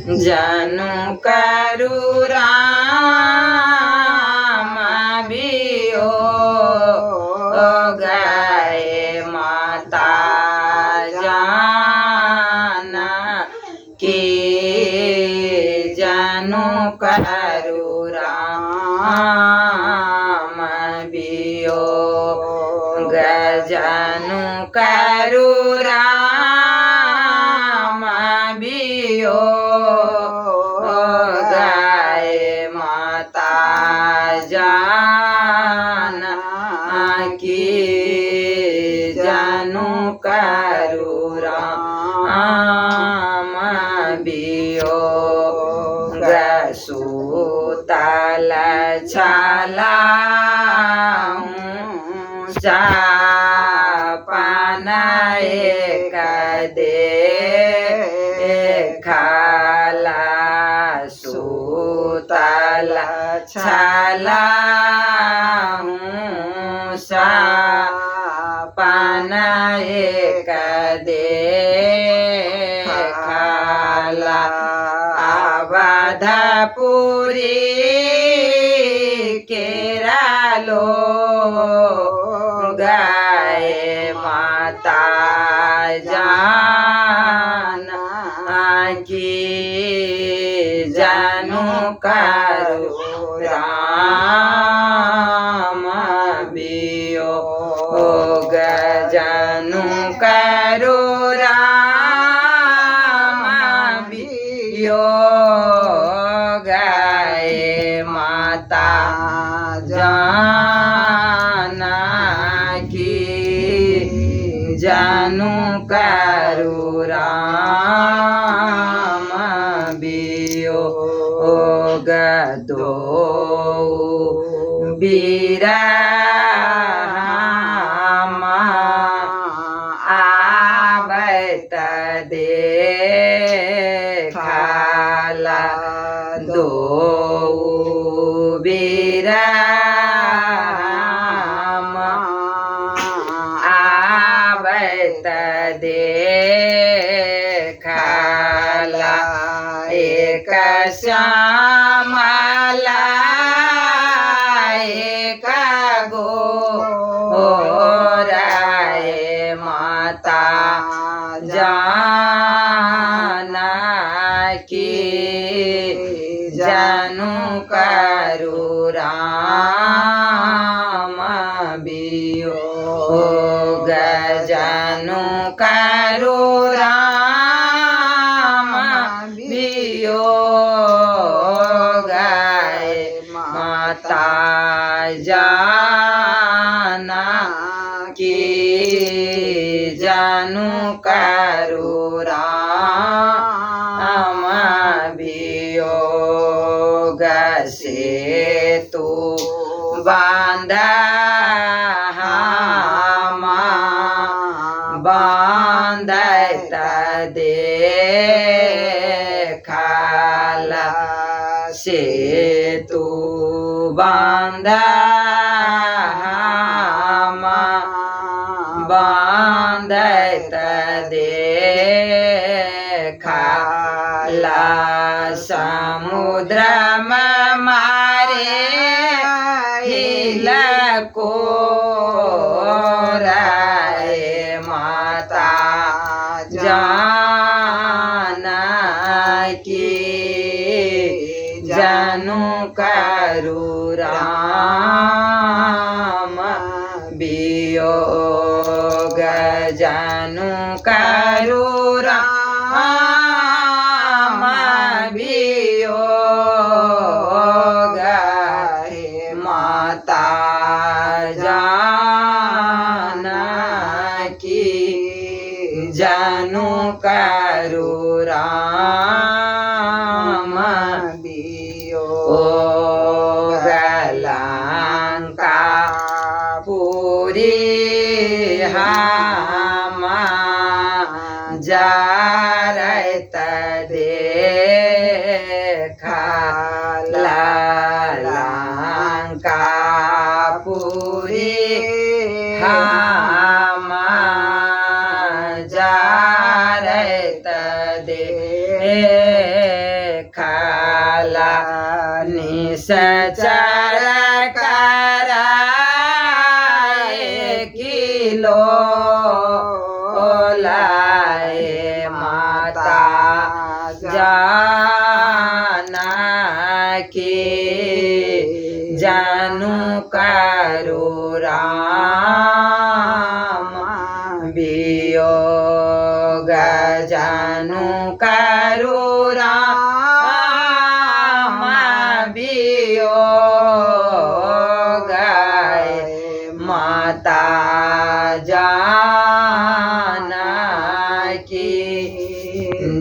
जनु करु राम बियो गाय माता जाना की जनु करु राम बियो गजनु करु राम बियो गाय माता जाना की जनु करु राम बियो गसूतल छाला चापन एक दे खाला सूतल छाला चापन एक दे खाला अवधपुरी केरालो गाय माता जाना की जनु करु राम बियो गजनु करु राम बियो गाय माता जाना की जनु करु राम बियो गदो बीराम आवत देखला दो बीराम आवत देखला एक श्यामला एक गोराय माता जाना की जनु करु राम बियो गजनु करु राम बियो गाय माता जाना की जनु करु राम बियो गसे तू बांधा बांधत देखला से तू बांधा बांधत देखला समुद्र में मारे हिल को राय माता जाना की जनु करु राम बियो गजनु करु राम बियो गाय माता जाना की जनु करु राम बियो गलंका पूरी हम जारत देखला लंका पूरी हम जारत देखला बोला निश्चर कराए किलो लाए माता जानकी जानू करो राम वियोग जानू करो राम वियोग माता जानकी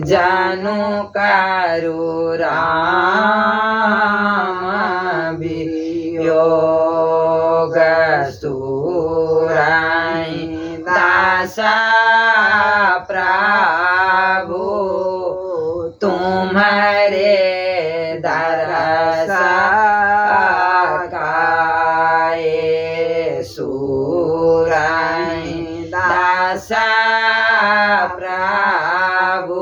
जानू करो राम वियोग सुराई दासा प्रभु तुम्हारे दरस काए सुराई दासा प्रभु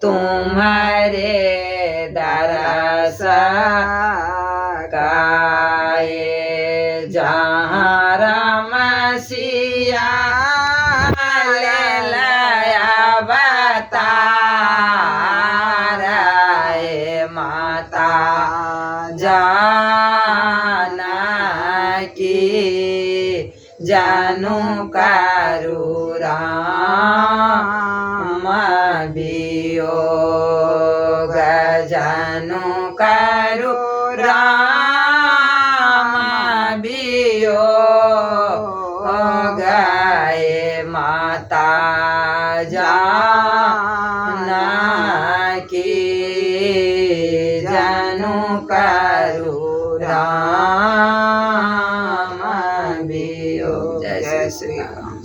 तुम्हारे दरस काए जहाँ राम सिया माता जानकी जानू करो राम वियोग जानू करो राम वियोग माता जानकी जानू करो राम वियोग। जय श्री राम।